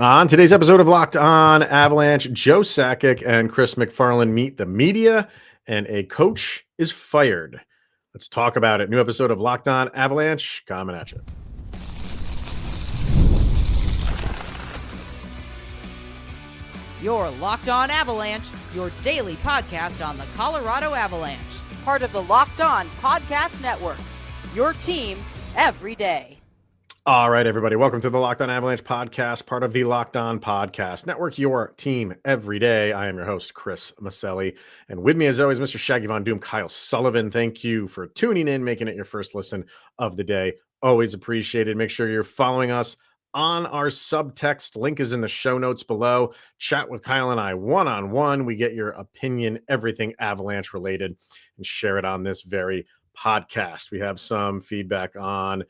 On today's episode of Locked On Avalanche, Joe Sakic and Chris McFarland meet the media, and a coach is fired. Let's talk about it. New episode of Locked On Avalanche coming at you. You're Locked On Avalanche, your daily podcast on the Colorado Avalanche. Part of the Locked On Podcast Network. Your team every day. All right, everybody. Welcome to the Locked On Avalanche podcast, part of the Locked On Podcast Network, your team every day. I am your host, Chris Maselli. And with me, as always, Mr. Shaggy Von Doom, Kyle Sullivan. Thank you for tuning in, making it your first listen of the day. Always appreciated. Make sure you're following us on our subtext. Link is in the show notes below. Chat with Kyle and I one-on-one. We get your opinion, everything Avalanche related, and share it on this very podcast. We have some feedback on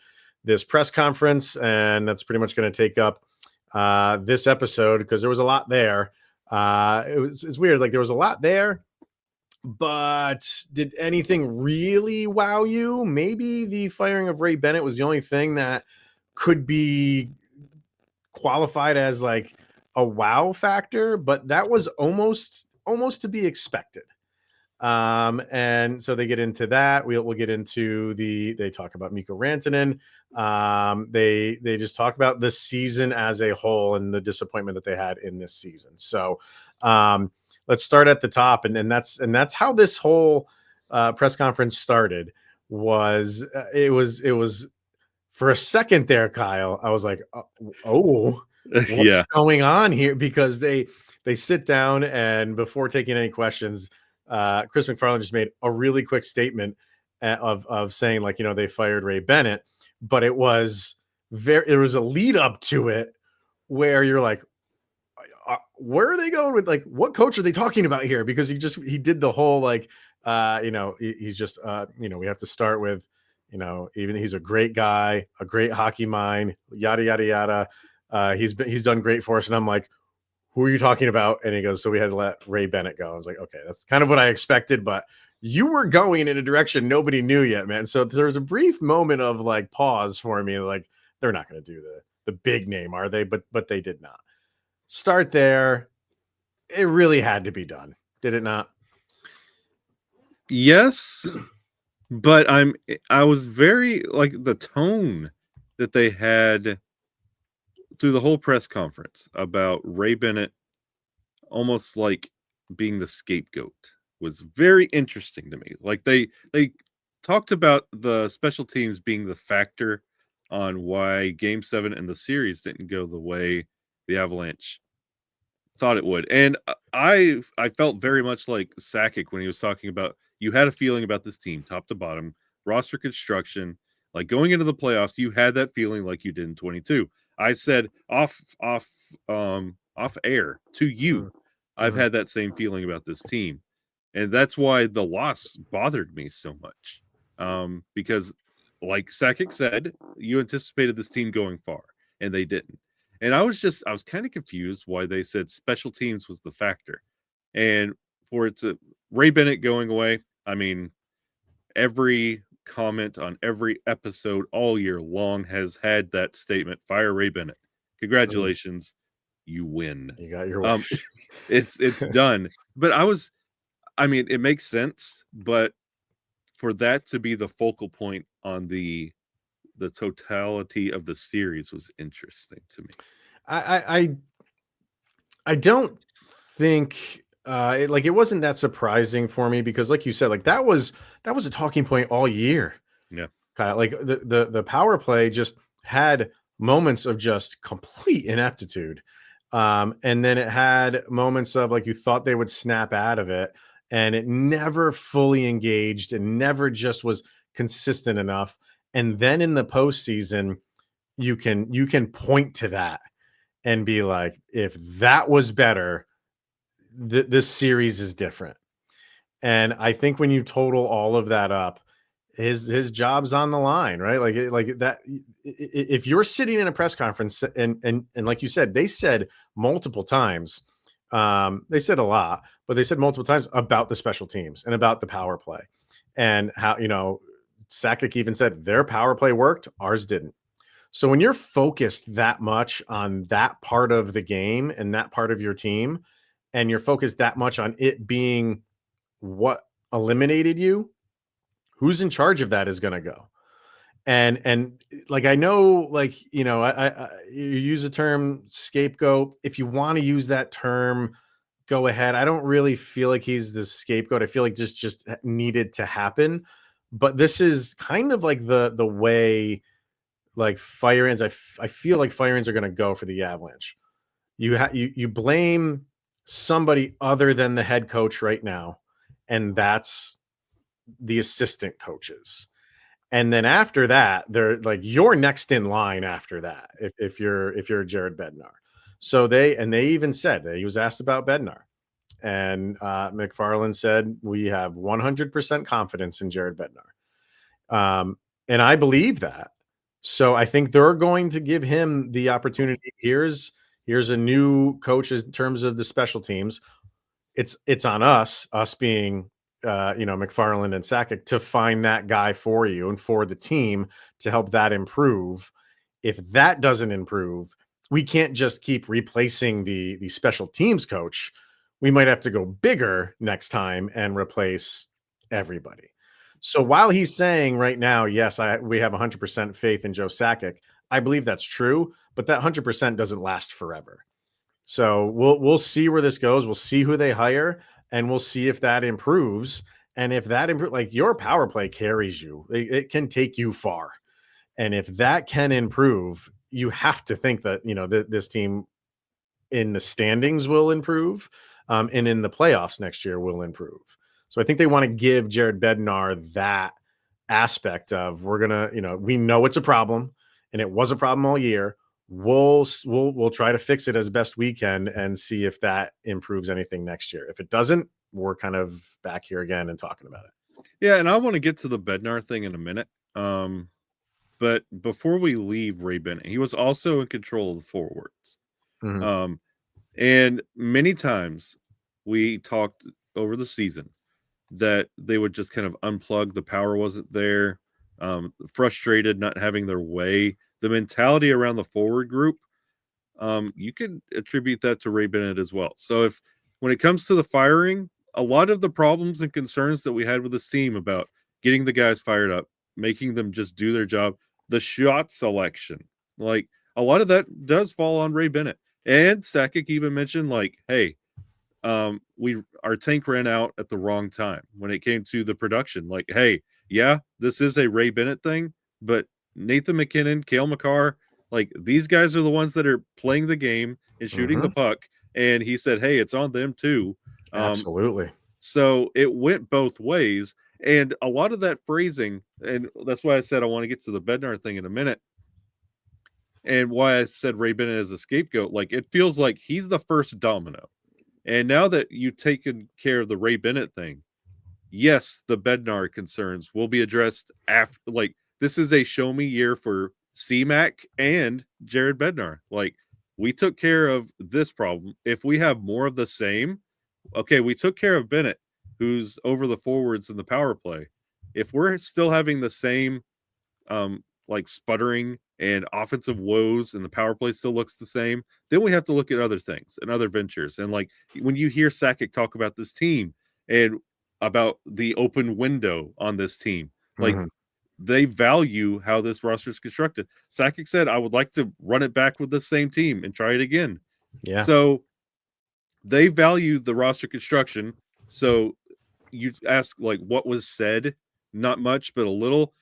this press conference, and that's pretty much going to take up this episode because there was a lot there. It's weird. Like, there was a lot there, but did anything really wow you? Maybe the firing of Ray Bennett was the only thing that could be qualified as like a wow factor, but that was almost to be expected. And so they get into that. We'll get into they talk about Mikko Rantanen. They just talk about the season as a whole and the disappointment that they had in this season. So let's start at the top. And that's how this whole press conference started. It was for a second there, Kyle, I was like, oh, what's going on here? Because they sit down, and before taking any questions, Chris McFarland just made a really quick statement of saying, like, they fired Ray Bennett, but there was a lead up to it where you're like, where are they going with, like, what coach are they talking about here? Because he did the whole, like, he's just, we have to start with, even he's a great guy, a great hockey mind, yada, yada, yada. He's done great for us. And I'm like, who are you talking about? And he goes, so we had to let Ray Bennett go. I was like, okay, that's kind of what I expected, but you were going in a direction nobody knew yet, man. So there was a brief moment of like pause for me. Like, they're not going to do the big name, are they? But they did not start there. It really had to be done. Did it not? Yes, but I was very, like, the tone that they had through the whole press conference about Ray Bennett almost like being the scapegoat was very interesting to me. Like, they talked about the special teams being the factor on why Game 7 and the series didn't go the way the Avalanche thought it would. And I felt very much like Sakic when he was talking about, you had a feeling about this team top to bottom, roster construction, like going into the playoffs, you had that feeling like you did in 22. I said off air to you, I've had that same feeling about this team. And that's why the loss bothered me so much. Because, like Sakic said, you anticipated this team going far, and they didn't. And I was kind of confused why they said special teams was the factor. And for it to Ray Bennett going away, I mean, every comment on every episode all year long has had that statement, fire Ray Bennett. Congratulations, you win. You got your wish. It's done. But it makes sense, but for that to be the focal point on the totality of the series was interesting to me. I don't think it wasn't that surprising for me, because like you said, like that was a talking point all year. Yeah. Kyle, like the power play just had moments of just complete ineptitude. And then it had moments of, like, you thought they would snap out of it, and it never fully engaged and never just was consistent enough. And then in the postseason, you can point to that and be like, if that was better, this series is different. And I think when you total all of that up, his job's on the line, right? Like that. If you're sitting in a press conference and like you said, they said multiple times, they said a lot, but they said multiple times about the special teams and about the power play, and how, Sakic even said their power play worked, ours didn't. So when you're focused that much on that part of the game and that part of your team, and you're focused that much on it being what eliminated you, who's in charge of that is going to go. And like, I know, like, you use the term scapegoat. If you want to use that term, go ahead. I don't really feel like he's the scapegoat. I feel like just needed to happen. But this is kind of like the way, like, fire ends. I feel like fire ends are going to go for the Avalanche. You blame somebody other than the head coach right now, and that's the assistant coaches. And then after that, they're like, you're next in line after that. If you're Jared Bednar. So they even said that he was asked about Bednar, and McFarland said, we have 100% confidence in Jared Bednar. And I believe that. So I think they're going to give him the opportunity. Here's a new coach in terms of the special teams. It's on us being McFarland and Sakic, to find that guy for you and for the team to help that improve. If that doesn't improve, we can't just keep replacing the special teams coach. We might have to go bigger next time and replace everybody. So while he's saying right now, yes, we have 100% faith in Joe Sakic, I believe that's true, but that 100% doesn't last forever. So we'll see where this goes. We'll see who they hire, and we'll see if that improves. And if that improves, like, your power play carries you, it can take you far. And if that can improve, you have to think that, this team in the standings will improve, and in the playoffs next year will improve. So I think they want to give Jared Bednar that aspect of, we're going to, we know it's a problem, and it was a problem all year. We'll try to fix it as best we can and see if that improves anything next year. If it doesn't, we're kind of back here again and talking about it. Yeah, and I want to get to the Bednar thing in a minute. But before we leave Ray Bennett, he was also in control of the forwards. Mhm. And many times we talked over the season that they would just kind of unplug. The power wasn't there. Frustrated, not having their way. The mentality around the forward group, you can attribute that to Ray Bennett as well. So when it comes to the firing, a lot of the problems and concerns that we had with this team about getting the guys fired up, making them just do their job, the shot selection, like, a lot of that does fall on Ray Bennett. And Sakic even mentioned, like, hey, our tank ran out at the wrong time when it came to the production. Like, hey, yeah, this is a Ray Bennett thing, but Nathan McKinnon, Cale Makar, like, these guys are the ones that are playing the game and shooting the puck. And he said, hey, it's on them too. Absolutely. So it went both ways. And a lot of that phrasing, and that's why I said I want to get to the Bednar thing in a minute. And why I said Ray Bennett is a scapegoat, like, it feels like he's the first domino. And now that you've taken care of the Ray Bennett thing, yes, the Bednar concerns will be addressed after. Like, this is a show me year for C-Mac and Jared Bednar. Like, we took care of this problem. If we have more of the same, okay, we took care of Bennett, who's over the forwards in the power play. If we're still having the same like sputtering and offensive woes and the power play still looks the same, then we have to look at other things and other ventures. And, like, when you hear Sakic talk about this team and about the open window on this team, like, they value how this roster is constructed. Sakic said, I would like to run it back with the same team and try it again. Yeah. So they value the roster construction. So you ask, like, what was said? Not much, but a little.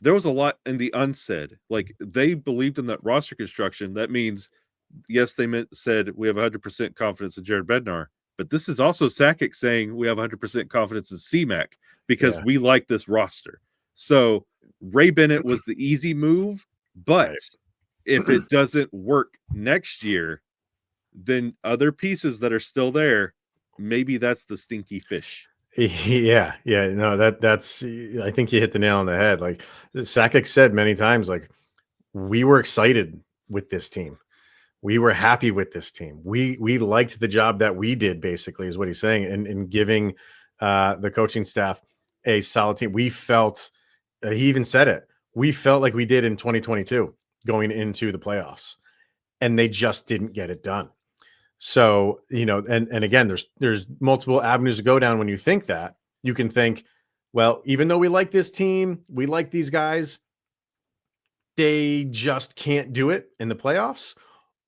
There was a lot in the unsaid. Like, they believed in that roster construction. That means, yes, they said we have 100% confidence in Jared Bednar, but this is also Sakic saying we have 100% confidence in C-Mac because we like this roster. So Ray Bennett was the easy move, but if it doesn't work next year, then other pieces that are still there, maybe that's the stinky fish. Yeah. No, that's, I think you hit the nail on the head. Like, Sakic said many times, like, we were excited with this team. We were happy with this team. We liked the job that we did, basically, is what he's saying, and giving the coaching staff a solid team. We felt, he even said it, we felt like we did in 2022. going into the playoffs, and they just didn't get it done. So, and again, there's multiple avenues to go down when you think that. You can think, well, even though we like this team, we like these guys, they just can't do it in the playoffs.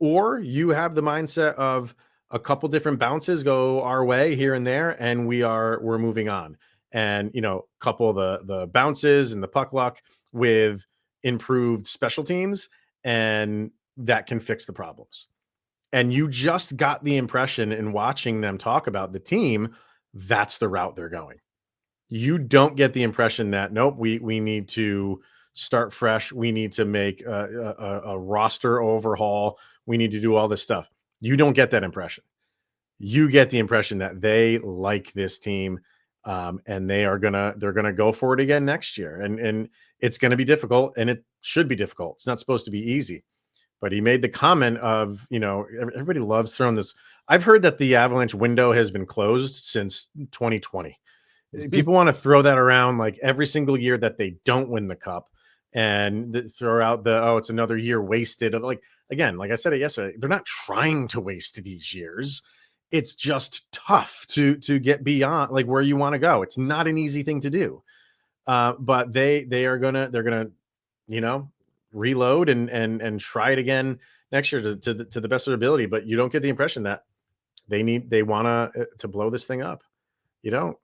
Or you have the mindset of a couple different bounces go our way here and there, and we're moving on. And couple the bounces and the puck luck with improved special teams, and that can fix the problems. And you just got the impression in watching them talk about the team, that's the route they're going. You don't get the impression that, nope, we need to start fresh. We need to make a roster overhaul. We need to do all this stuff. You don't get that impression. You get the impression that they like this team, and they're gonna go for it again next year. And it's going to be difficult, and it should be difficult. It's not supposed to be easy. But he made the comment of, everybody loves throwing this. I've heard that the Avalanche window has been closed since 2020. People want to throw that around like every single year that they don't win the cup, and throw out it's another year wasted. Of like I said it yesterday, they're not trying to waste these years. It's just tough to get beyond like where you want to go. It's not an easy thing to do. But they're gonna reload and try it again next year to the best of their ability. But you don't get the impression that they want to blow this thing up. You don't.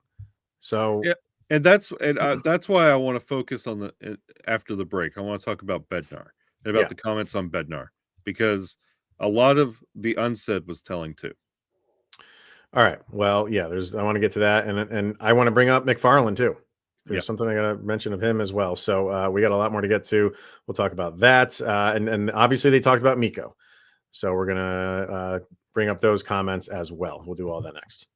So yeah, and that's why I want to focus on after the break. I want to talk about Bednar and about the comments on Bednar, because a lot of the unsaid was telling too. All right. Well, yeah, I want to get to that, and I want to bring up McFarland too. There's something I got to mention of him as well. So we got a lot more to get to. We'll talk about that. And obviously they talked about Mikko. So we're going to bring up those comments as well. We'll do all that next.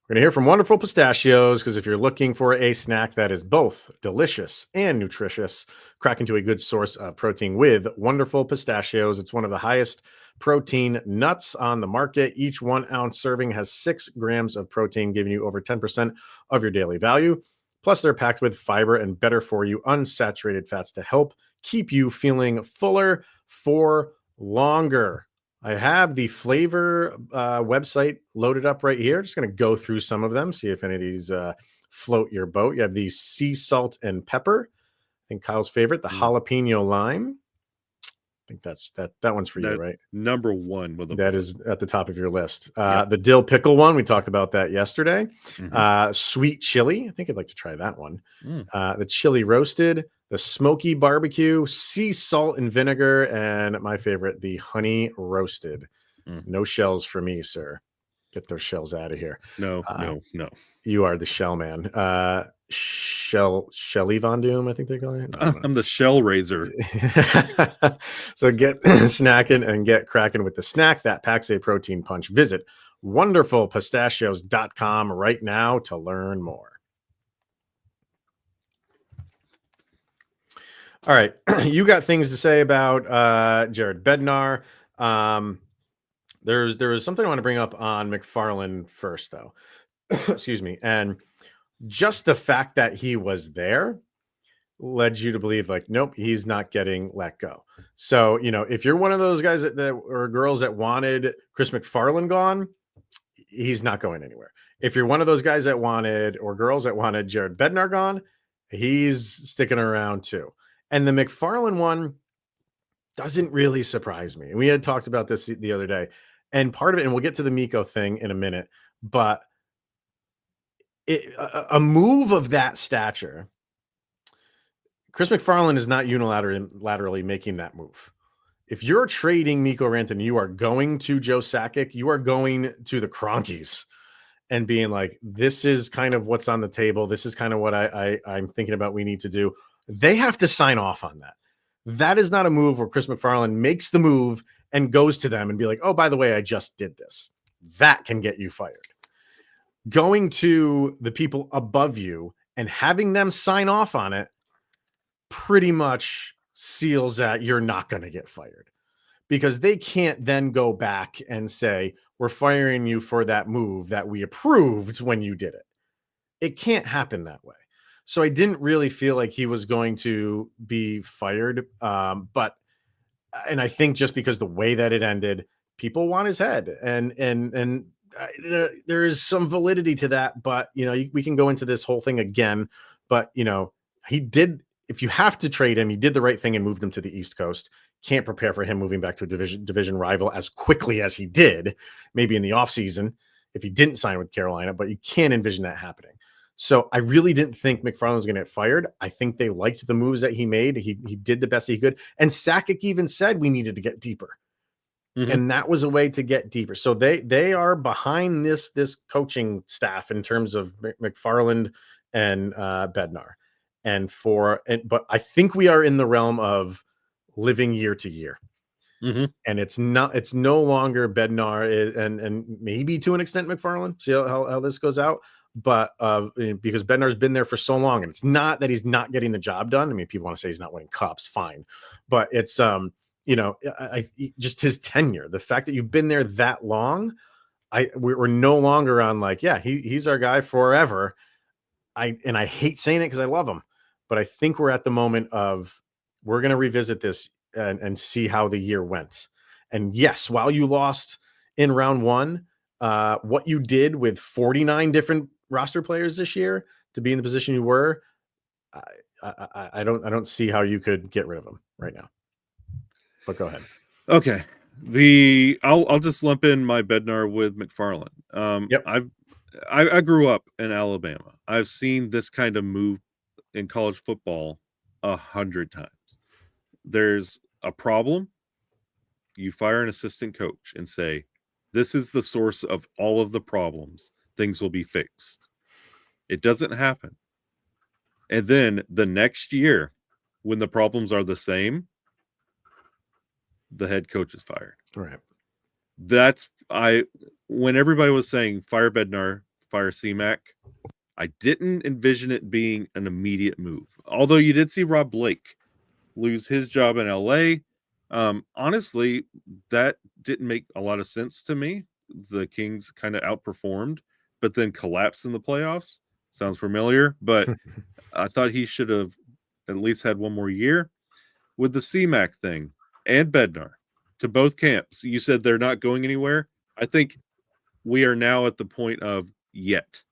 We're going to hear from Wonderful Pistachios, because if you're looking for a snack that is both delicious and nutritious, crack into a good source of protein with Wonderful Pistachios. It's one of the highest protein nuts on the market. Each 1 ounce serving has 6 grams of protein, giving you over 10% of your daily value. Plus, they're packed with fiber and better for you unsaturated fats to help keep you feeling fuller for longer. I have the flavor website loaded up right here. Just going to go through some of them, see if any of these float your boat. You have the sea salt and pepper. I think Kyle's favorite, the jalapeno lime. I think that one's for you, right? Number one with that is at the top of your list. The dill pickle one, we talked about that yesterday. Sweet chili, I think I'd like to try that one. The chili roasted, the smoky barbecue, sea salt and vinegar, and my favorite, the honey roasted. No shells for me, sir. Get those shells out of here. No. You are the shell man. Shelly Von Doom, I think they call it. I'm the shell raiser. So get snacking and get cracking with the snack that packs a protein punch. Visit wonderfulpistachios.com right now to learn more. All right. You got things to say about Jared Bednar. There was something I want to bring up on McFarland first, though. Excuse me. And just the fact that he was there led you to believe, like, nope, he's not getting let go. So, if you're one of those guys that or girls that wanted Chris McFarland gone, he's not going anywhere. If you're one of those guys that wanted, or girls that wanted Jared Bednar gone, he's sticking around too. And the McFarland one doesn't really surprise me. And we had talked about this the other day, and part of it, and we'll get to the Mikko thing in a minute, but a move of that stature, Chris McFarland is not unilaterally making that move. If you're trading Mikko Rantanen, you are going to Joe Sakic, you are going to the Cronkies and being like, this is kind of what's on the table. This is kind of what I'm thinking about we need to do. They have to sign off on that. That is not a move where Chris McFarland makes the move and goes to them and be like, oh, by the way, I just did this. That can get you fired. Going to the people above you and having them sign off on it pretty much seals that you're not going to get fired, because they can't then go back and say, we're firing you for that move that we approved when you did it. It can't happen that way. So I didn't really feel like he was going to be fired. But I think just because the way that it ended, people want his head, and there is some validity to that. But we can go into this whole thing again. But he did. If you have to trade him, he did the right thing and moved him to the East Coast. Can't prepare for him moving back to a division rival as quickly as he did, maybe in the offseason if he didn't sign with Carolina, but you can't envision that happening. So I really didn't think McFarland was going to get fired. I think they liked the moves that he made. He did the best he could. And Sakic even said we needed to get deeper. Mm-hmm. And that was a way to get deeper. So they are behind this coaching staff in terms of McFarland and Bednar. But I think we are in the realm of living year to year. Mm-hmm. And it's no longer Bednar and maybe to an extent McFarland. See how this goes out. But because Bednar's been there for so long, and it's not that he's not getting the job done. I mean, people want to say he's not winning cups, fine. But it's just his tenure, the fact that you've been there that long, we're no longer on like, yeah, he's our guy forever. I hate saying it because I love him, but I think we're at the moment of we're going to revisit this and see how the year went. And yes, while you lost in round one, what you did with 49 different roster players this year to be in the position you were, I don't see how you could get rid of them right now. But go ahead. Okay. I'll just lump in my Bednar with McFarland. Yep. I grew up in Alabama. I've seen this kind of move in college football 100 times. There's a problem. You fire an assistant coach and say, this is the source of all of the problems. Things will be fixed. It doesn't happen. And then the next year, when the problems are the same, the head coach is fired. Right. When everybody was saying fire Bednar, fire CMAC, I didn't envision it being an immediate move. Although you did see Rob Blake lose his job in LA. Honestly, that didn't make a lot of sense to me. The Kings kind of outperformed, but then collapsed in the playoffs. Sounds familiar, but I thought he should have at least had one more year. With the CMAC thing and Bednar to both camps, you said they're not going anywhere. I think we are now at the point of yet.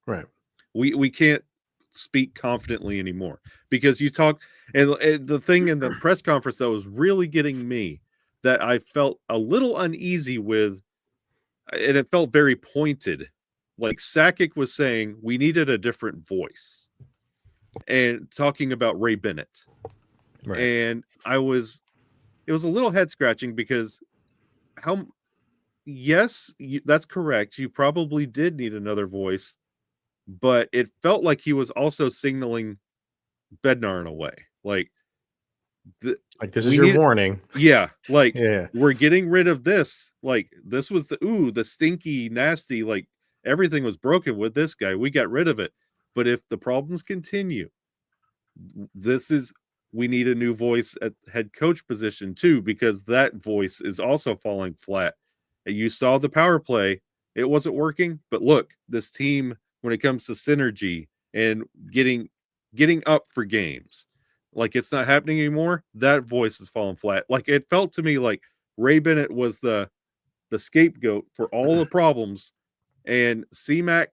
Right. We can't speak confidently anymore because you talk and the thing in the press conference that was really getting me that I felt a little uneasy with, and it felt very pointed. Like Sakic was saying, we needed a different voice, and talking about Ray Bennett. Right. And it was a little head scratching because that's correct. You probably did need another voice, but it felt like he was also signaling Bednar in a way. Like this is your warning. Yeah. Like, we're getting rid of this. Like, this was the stinky, nasty, like everything was broken with this guy. We got rid of it. But if the problems continue, we need a new voice at head coach position too, because that voice is also falling flat. And you saw the power play. It wasn't working, but look, this team, when it comes to synergy and getting up for games, like it's not happening anymore. That voice is falling flat. Like it felt to me like Ray Bennett was the scapegoat for all the problems, and CMAC,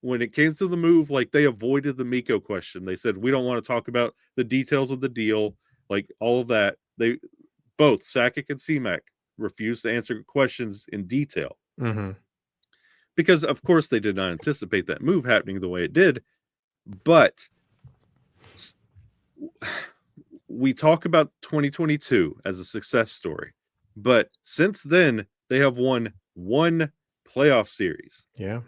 when it came to the move, like they avoided the Mikko question. They said, we don't want to talk about the details of the deal, like all of that. They both Sakic and CMAC refused to answer questions in detail. Mm-hmm. Because of course they did not anticipate that move happening the way it did. But we talk about 2022 as a success story, but since then they have won one playoff series. Yeah.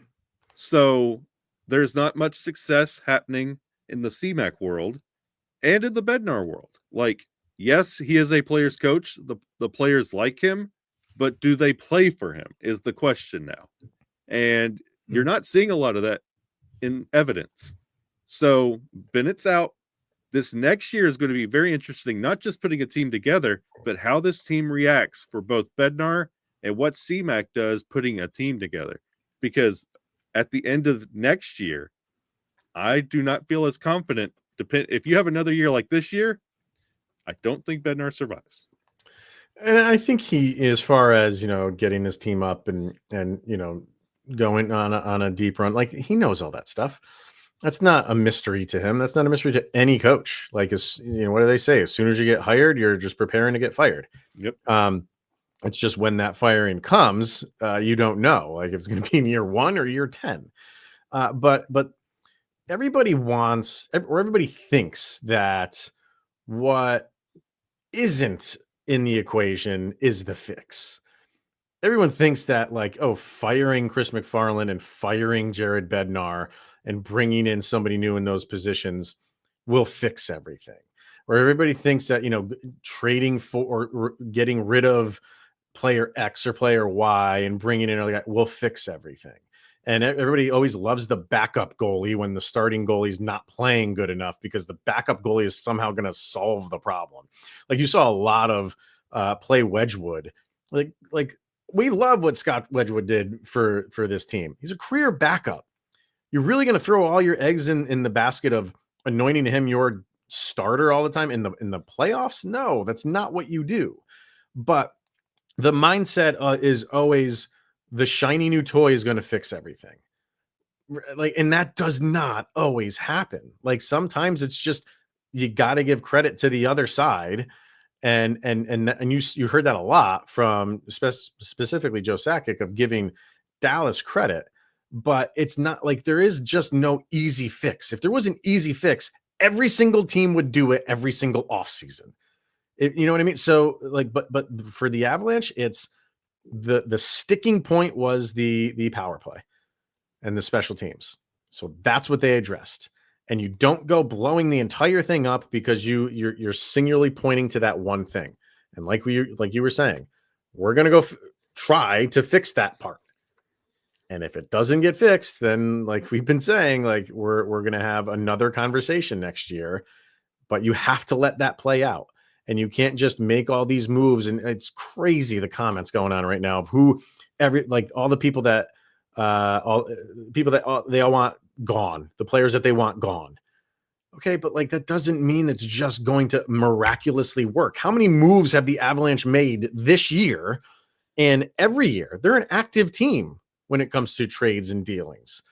So there's not much success happening in the CMAC world and in the Bednar world. Like, yes, he is a player's coach. The players like him, but do they play for him is the question now. And you're not seeing a lot of that in evidence. So Bennett's out. This next year is going to be very interesting, not just putting a team together, but how this team reacts for both Bednar and what CMAC does putting a team together. Because at the end of next year, I do not feel as confident. If you have another year like this year, I don't think Bednar survives. And I think he, as far as, getting this team up and going on a deep run, like, he knows all that stuff. That's not a mystery to him. That's not a mystery to any coach. Like, what do they say? As soon as you get hired, you're just preparing to get fired. Yep. It's just when that firing comes, you don't know, like, if it's going to be in year 1 or year 10. But everybody everybody thinks that what isn't in the equation is the fix. Everyone thinks that, like, firing Chris McFarland and firing Jared Bednar and bringing in somebody new in those positions will fix everything. Or everybody thinks that, trading for or getting rid of player X or player Y and bringing in another guy will fix everything. And everybody always loves the backup goalie when the starting goalie is not playing good enough, because the backup goalie is somehow going to solve the problem. Like, you saw a lot of play Wedgwood. Like we love what Scott Wedgwood did for this team. He's a career backup. You're really going to throw all your eggs in the basket of anointing him your starter all the time in the playoffs? No, that's not what you do. But the mindset is always the shiny new toy is going to fix everything. Like, and that does not always happen. Like, sometimes it's just, you got to give credit to the other side. And you heard that a lot from specifically Joe Sakic, of giving Dallas credit, but it's not like there is just no easy fix. If there was an easy fix, every single team would do it every single offseason. You know what I mean? So, like, but for the Avalanche, it's the sticking point was the power play and the special teams. So that's what they addressed. And you don't go blowing the entire thing up because you're singularly pointing to that one thing. And like you were saying, we're going to go try to fix that part. And if it doesn't get fixed, then, like we've been saying, like, we're going to have another conversation next year. But you have to let that play out. And you can't just make all these moves. And it's crazy, the comments going on right now of all the people that they all want gone, the players that they want gone. Okay, but, like, that doesn't mean it's just going to miraculously work. How many moves have the Avalanche made this year and every year? They're an active team when it comes to trades and dealings,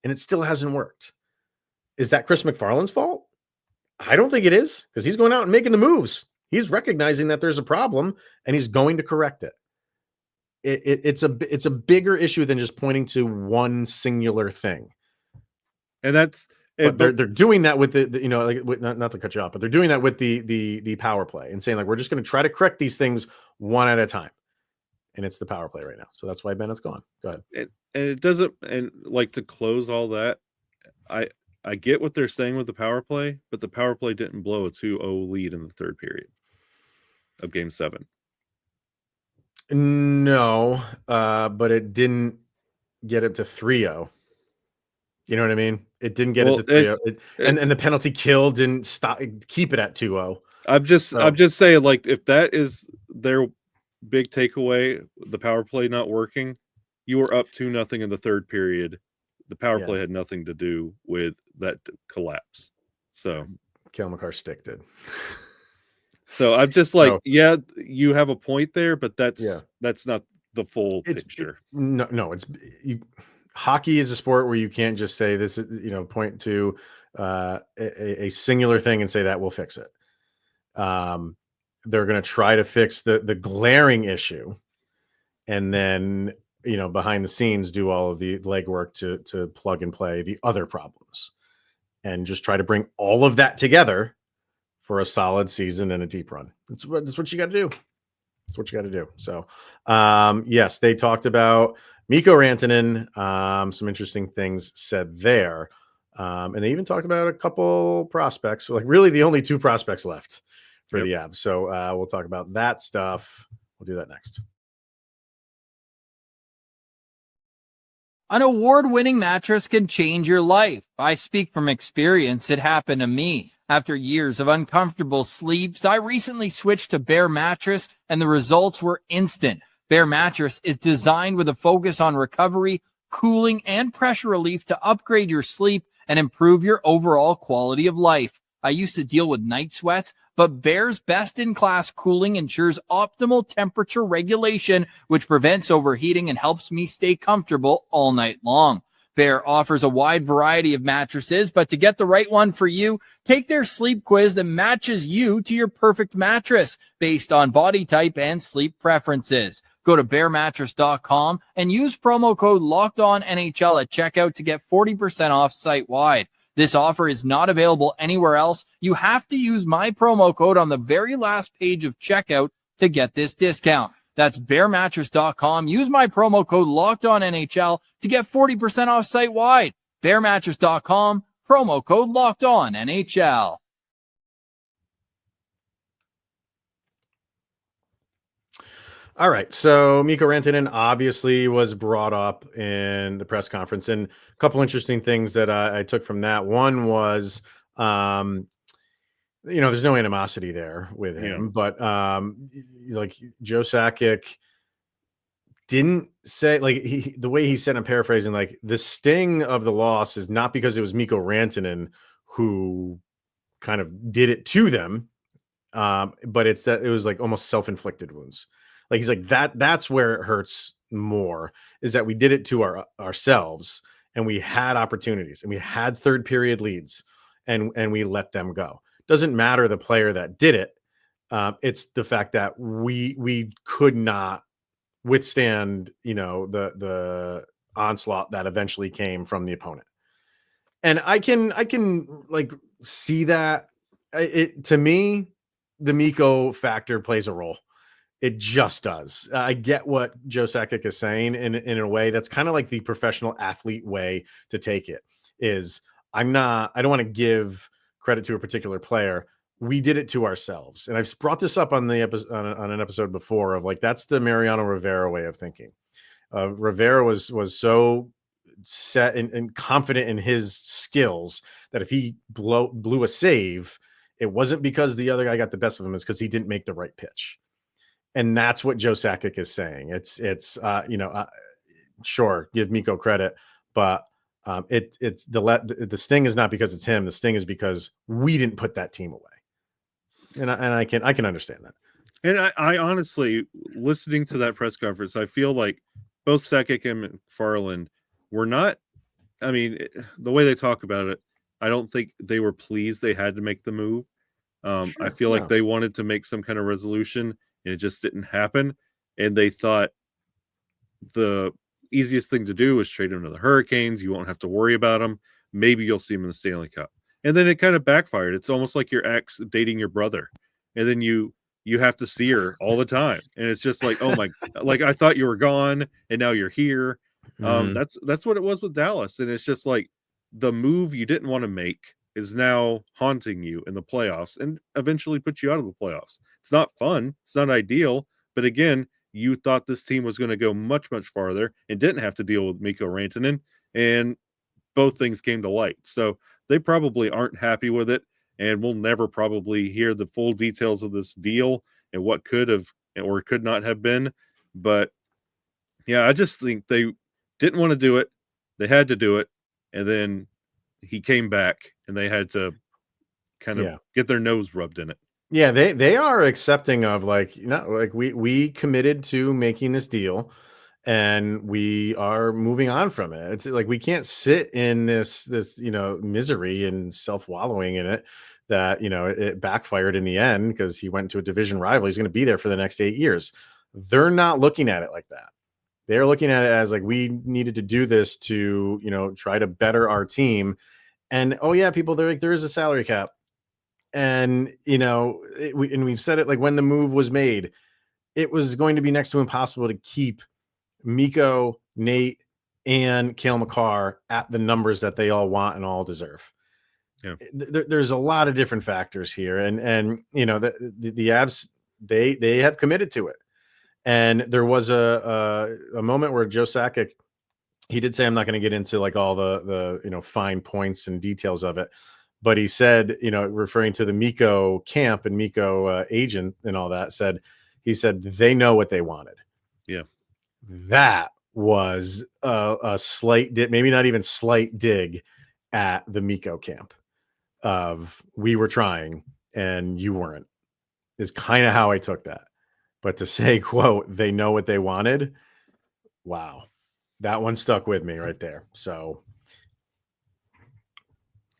and it still hasn't worked. Is that Chris McFarland's fault? I don't think it is, because he's going out and making the moves. He's recognizing that there's a problem, and he's going to correct it. It's a bigger issue than just pointing to one singular thing. And that's, but they're doing that with not to cut you off, but they're doing that with the power play and saying, like, we're just going to try to correct these things one at a time. And it's the power play right now. So that's why Bennett's gone. Go ahead. And it doesn't, and like, to close all that, I get what they're saying with the power play, but the power play didn't blow a 2-0 lead in the third period of Game 7. No, but it didn't get it to 3-0. You know what I mean? It didn't get it to 3-0. And the penalty kill didn't keep it at 2-0. I'm just saying, like, if that is their big takeaway, the power play not working, you were up 2-0 in the third period. The power play had nothing to do with that collapse. So Cale Makar's stick did. So I'm just like, yeah, you have a point there, but that's not the full picture. Hockey is a sport where you can't just say this, point to a singular thing and say that will fix it. They're going to try to fix the glaring issue, and then, behind the scenes, do all of the legwork to plug and play the other problems, and just try to bring all of that together for a solid season and a deep run. That's what you got to do. That's what you got to do. So, yes, they talked about Mikko Rantanen, some interesting things said there. And they even talked about a couple prospects. So, like, really the only two prospects left for the Avs. So we'll talk about that stuff. We'll do that next. An award-winning mattress can change your life. I speak from experience. It happened to me. After years of uncomfortable sleeps, I recently switched to Bear Mattress, and the results were instant. Bear Mattress is designed with a focus on recovery, cooling, and pressure relief to upgrade your sleep and improve your overall quality of life. I used to deal with night sweats, but Bear's best-in-class cooling ensures optimal temperature regulation, which prevents overheating and helps me stay comfortable all night long. Bear offers a wide variety of mattresses, but to get the right one for you, take their sleep quiz that matches you to your perfect mattress based on body type and sleep preferences. Go to bearmattress.com and use promo code LOCKEDONNHL at checkout to get 40% off site-wide. This offer is not available anywhere else. You have to use my promo code on the very last page of checkout to get this discount. That's bearmattress.com. Use my promo code LOCKEDONNHL to get 40% off site-wide. Bearmattress.com, promo code LOCKEDONNHL. All right. So Mikko Rantanen obviously was brought up in the press conference, and a couple interesting things that I took from that. One was, there's no animosity there with him, but like Joe Sakic didn't say, like, the way he said, I'm paraphrasing, like, the sting of the loss is not because it was Mikko Rantanen who kind of did it to them, but it's that it was like almost self-inflicted wounds. Like, he's like, that's where it hurts more, is that we did it to ourselves, and we had opportunities and we had third period leads, and we let them go. Doesn't matter the player that did it. It's the fact that we could not withstand, the onslaught that eventually came from the opponent. And I can like see that. To me, the Mikko factor plays a role. It just does. I get what Joe Sakic is saying in a way that's kind of like the professional athlete way to take it. Is I don't want to give credit to a particular player. We did it to ourselves. And I've brought this up on the episode, on an episode before, of like, that's the Mariano Rivera way of thinking. Rivera was so set and confident in his skills that if he blew a save, it wasn't because the other guy got the best of him, it's because he didn't make the right pitch. And that's what Joe Sakic is saying. Sure, give Mikko credit, but it's the sting is not because it's him. The sting is because we didn't put that team away. And I can understand that. And I honestly, listening to that press conference, I feel like both Sakic and McFarland were not. I mean, the way they talk about it, I don't think they were pleased they had to make the move. I feel like they wanted to make some kind of resolution, and it just didn't happen. And they thought the easiest thing to do was trade him to the Hurricanes. You won't have to worry about him. Maybe you'll see him in the Stanley Cup. And then it kind of backfired. It's almost like your ex dating your brother. And then you have to see her all the time. And it's just like, oh my, like, I thought you were gone and now you're here. That's what it was with Dallas. And it's just like, the move you didn't want to make is now haunting you in the playoffs and eventually put you out of the playoffs. It's not fun. It's not ideal. But again, you thought this team was going to go much, much farther and didn't have to deal with Mikko Rantanen. And both things came to light. So they probably aren't happy with it. And we'll never probably hear the full details of this deal and what could have or could not have been. But yeah, I just think they didn't want to do it. They had to do it. And then he came back and they had to kind of get their nose rubbed in it. Yeah, they are accepting of, like, we committed to making this deal and we are moving on from it. It's like, we can't sit in this misery and self-wallowing in it, that it backfired in the end because he went to a division rival. He's going to be there for the next 8 years. They're not looking at it like that. They're looking at it as like, we needed to do this to try to better our team. And people, they're like, there is a salary cap. And we've said it, like, when the move was made, it was going to be next to impossible to keep Mikko, Nate, and Cale Makar at the numbers that they all want and all deserve. Yeah. There's a lot of different factors here, and the Avs, they have committed to it. And there was a moment where Joe Sakic, he did say, I'm not going to get into like all the fine points and details of it, but he said, referring to the Mikko camp and Mikko agent and all that, he said they know what they wanted. Yeah. That was a slight maybe not even slight dig at the Mikko camp of we were trying and you weren't, is kind of how I took that. But to say, quote, they know what they wanted. Wow. That one stuck with me right there. So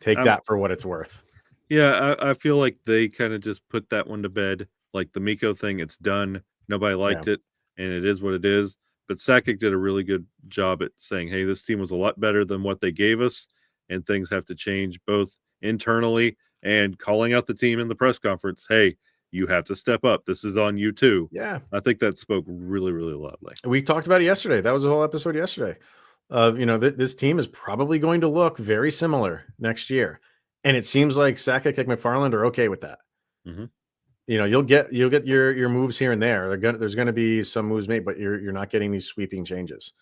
take that for what it's worth. Yeah, I feel like they kind of just put that one to bed. Like the Mikko thing, it's done. Nobody liked it, and it is what it is. But Sakic did a really good job at saying, hey, this team was a lot better than what they gave us, and things have to change both internally and calling out the team in the press conference. Hey, you have to step up. This is on you too. Yeah. I think that spoke really, really loudly. We talked about it yesterday. That was a whole episode yesterday. This team is probably going to look very similar next year. And it seems like Sakic and McFarland are okay with that. Mm-hmm. You'll get your moves here and there. There's going to be some moves made, but you're not getting these sweeping changes.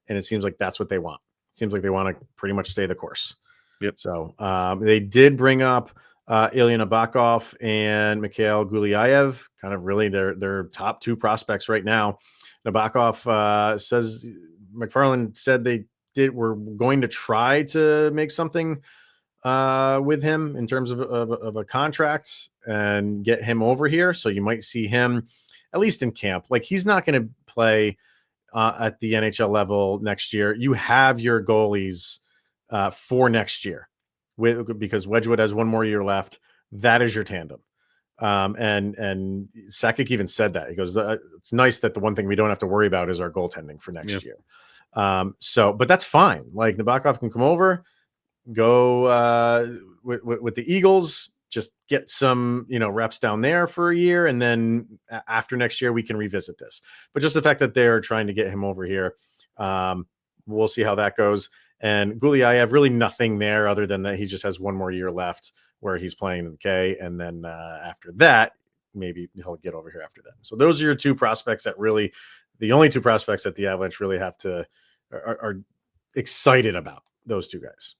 And it seems like that's what they want. It seems like they want to pretty much stay the course. Yep. So they did bring up Ilya Nabokov and Mikhail Gulyayev, kind of really their top two prospects right now. Nabokov says McFarland said were going to try to make something with him in terms of a contract and get him over here. So you might see him at least in camp. Like he's not going to play at the NHL level next year. You have your goalies for next year because Wedgwood has one more year left. That is your tandem. And Sakic even said that. He goes, it's nice that the one thing we don't have to worry about is our goaltending for next year. But that's fine. Like Nabokov can come over, go with the Eagles, just get some, reps down there for a year. And then after next year, we can revisit this. But just the fact that they're trying to get him over here, we'll see how that goes. And Gulyayev, really nothing there other than that he just has one more year left where he's playing in the K. And then after that, maybe he'll get over here after that. So those are your two prospects that really, the only two prospects that the Avalanche really are excited about, those two guys.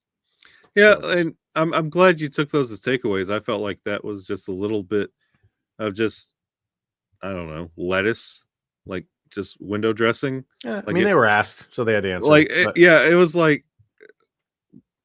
Yeah, and I'm glad you took those as takeaways. I felt like that was just a little bit of just, I don't know, lettuce, like just window dressing. Yeah, I mean, they were asked, so they had to answer. Like, it was like,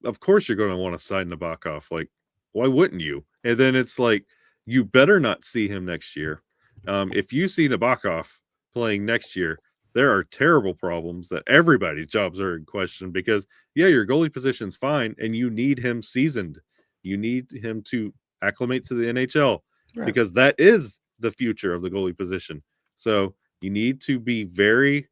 of course you're going to want to sign Nabokov. Like, why wouldn't you? And then it's like, you better not see him next year. If you see Nabokov playing next year, there are terrible problems that everybody's jobs are in question because, your goalie position's fine and you need him seasoned. You need him to acclimate to the NHL because that is the future of the goalie position. So you need to be very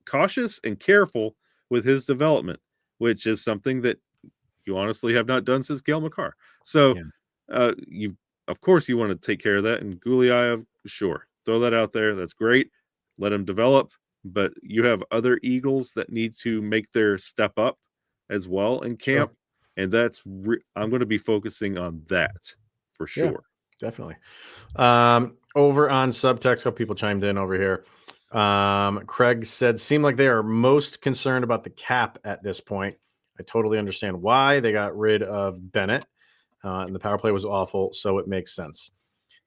cautious and careful with his development, which is something that you honestly have not done since Cale Makar. So of course you want to take care of that. And Gulyayev, sure, throw that out there. That's great. Let him develop. But you have other Eagles that need to make their step up as well in camp. Sure. And that's I'm going to be focusing on that for sure. Yeah, definitely. Over on subtext, how people chimed in over here. Craig said, seem like they are most concerned about the cap at this point. I totally understand why they got rid of Bennett and the power play was awful. So it makes sense.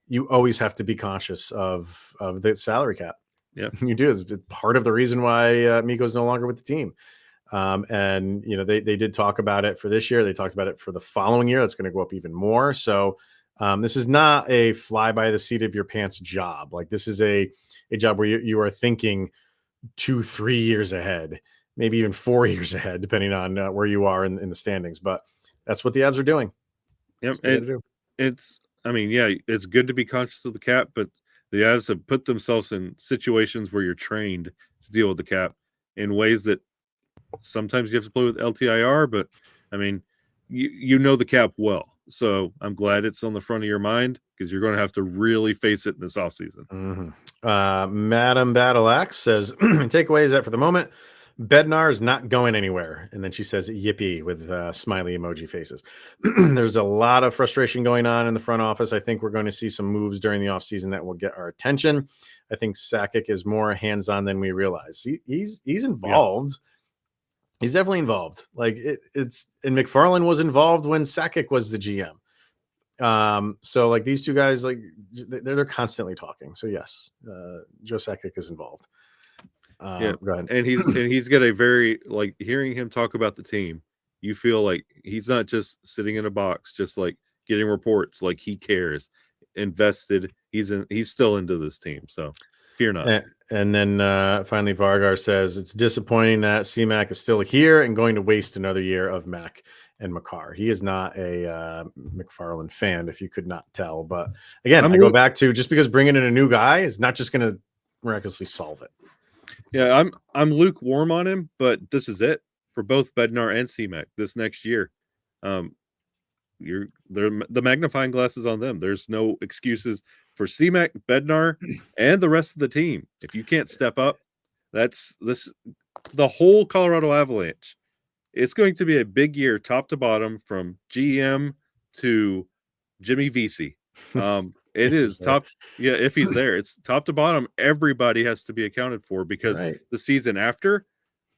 You always have to be conscious of the salary cap. Yeah, you do. It's part of the reason why Mikko's no longer with the team. And they did talk about it for this year. They talked about it for the following year. That's going to go up even more. So this is not a fly by the seat of your pants job. Like this is a job where you are thinking 2-3 years ahead, maybe even 4 years ahead, depending on where you are in the standings. But that's what the Avs are doing. Yep. It's good to be conscious of the cap, but the Avs have put themselves in situations where you're trained to deal with the cap in ways that sometimes you have to play with LTIR, but I mean, you know the cap well. So I'm glad it's on the front of your mind because you're going to have to really face it in this offseason. Mm-hmm. Madam Battle Axe says, takeaways that for the moment, Bednar is not going anywhere. And then she says, yippee, with smiley emoji faces. There's a lot of frustration going on in the front office. I think we're going to see some moves during the offseason that will get our attention. I think Sakic is more hands-on than we realize. He's involved. Yeah. He's definitely involved. Like and McFarland was involved when Sakic was the GM. So like these two guys, like they're constantly talking. So yes, Joe Sakic is involved. Go ahead. And he's got a very, like, hearing him talk about the team you feel like he's not just sitting in a box, just like getting reports, like he cares, invested. He's still into this team. So fear not. And then finally, Vargar says it's disappointing that CMAC is still here and going to waste another year of Mac and Makar. He is not a McFarland fan, if you could not tell. But again, I go back to just because bringing in a new guy is not just going to miraculously solve it. Yeah, I'm lukewarm on him, but this is it for both Bednar and CMAC this next year. The magnifying glass is on them. There's no excuses for CMAC, Bednar, and the rest of the team. If you can't step up, the whole Colorado Avalanche. It's going to be a big year, top to bottom, from GM to Jimmy Vesey. It is top. Yeah, if he's there, it's top to bottom. Everybody has to be accounted for because the season after,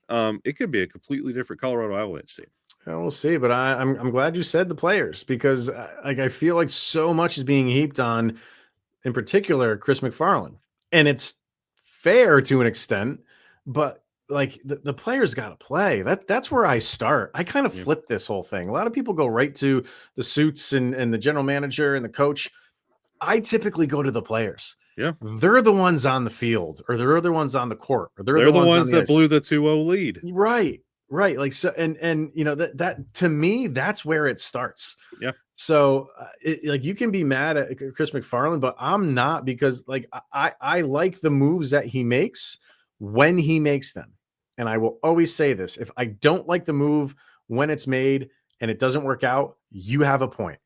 it could be a completely different Colorado Avalanche team. Well, we'll see, but I'm glad you said the players because I feel like so much is being heaped on, in particular, Chris McFarland, and it's fair to an extent, but like the players got to play. That's where I start. I kind of flip this whole thing. A lot of people go right to the suits and the general manager and the coach. I typically go to the players. Yeah, they're the ones on the field, or they're the ones on the court, or they're the ones that blew the 2-0 lead. Right. Like, so, and you know, that to me, that's where it starts. Yeah. So like you can be mad at Chris McFarland, but I'm not, because like, I like the moves that he makes when he makes them. And I will always say this: if I don't like the move when it's made and it doesn't work out, you have a point.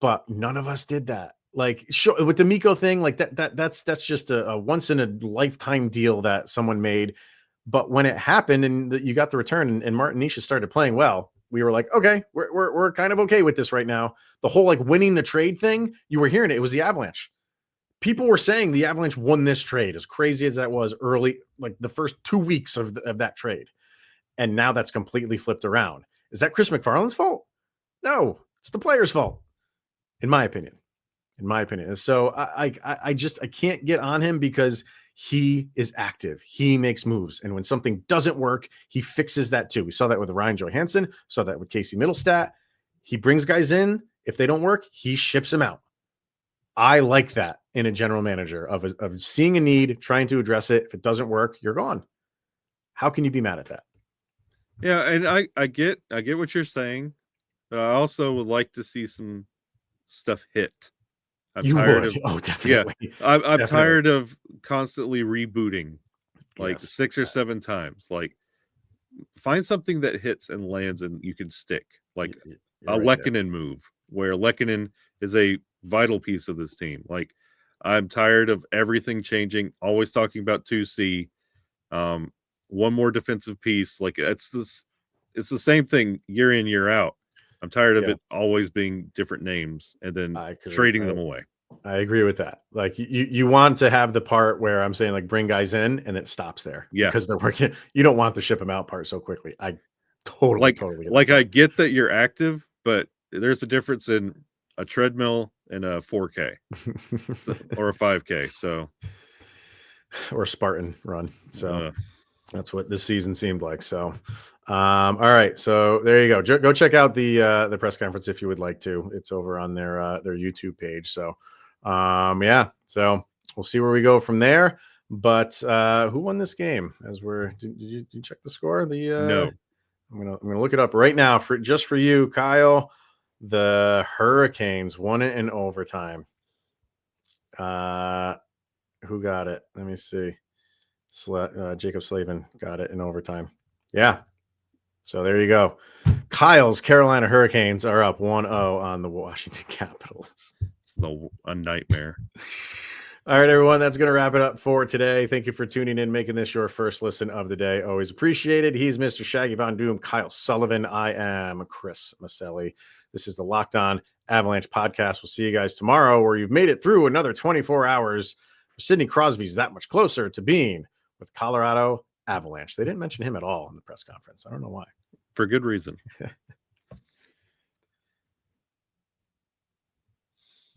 But none of us did that. Like, sure, with the Mikko thing, like that's just a once in a lifetime deal that someone made. But when it happened and you got the return and Martin Nisha started playing well, we were like, okay, we're kind of okay with this right now. The whole like winning the trade thing, you were hearing it was the Avalanche. People were saying the Avalanche won this trade, as crazy as that was early, like the first 2 weeks of that trade. And now that's completely flipped around. Is that Chris McFarland's fault? No, it's the player's fault, in my opinion. And so I can't get on him because he is active. He makes moves. And when something doesn't work, he fixes that too. We saw that with Ryan Johansson. Saw that with Casey Middlestat. He brings guys in. If they don't work, he ships them out. I like that in a general manager of seeing a need, trying to address it. If it doesn't work, you're gone. How can you be mad at that? Yeah, and I get what you're saying, but I also would like to see some stuff hit. I'm definitely. I'm tired of constantly rebooting, like 6 or 7 times. Like, find something that hits and lands and you can stick, like a Lehkonen move, where Lehkonen is a vital piece of this team. Like, I'm tired of everything changing, always talking about 2C, one more defensive piece. Like, it's the same thing year in, year out. I'm tired of it always being different names and then trading them away. I agree with that. Like, you want to have the part where I'm saying, like, bring guys in and it stops there. Yeah. Because they're working. You don't want to ship them out part so quickly. I totally like I get that you're active, but there's a difference in a treadmill and a 4K or a 5K. So, or a Spartan run. So that's what this season seemed like. So, all right. So there you go. Go check out the press conference if you would like to. It's over on their YouTube page. So, so we'll see where we go from there. But who won this game? Did you check the score? No. I'm gonna look it up right now for you, Kyle. The Hurricanes won it in overtime. Who got it? Let me see. Jacob Slavin got it in overtime. Yeah. So there you go. Kyle's Carolina Hurricanes are up 1-0 on the Washington Capitals. It's a nightmare. All right, everyone. That's going to wrap it up for today. Thank you for tuning in, making this your first listen of the day. Always appreciated. He's Mr. Shaggy Von Doom, Kyle Sullivan. I am Chris Maselli. This is the Locked On Avalanche podcast. We'll see you guys tomorrow, where you've made it through another 24 hours. Sidney Crosby's that much closer to being with Colorado Avalanche. They didn't mention him at all in the press conference. I don't know why. For good reason.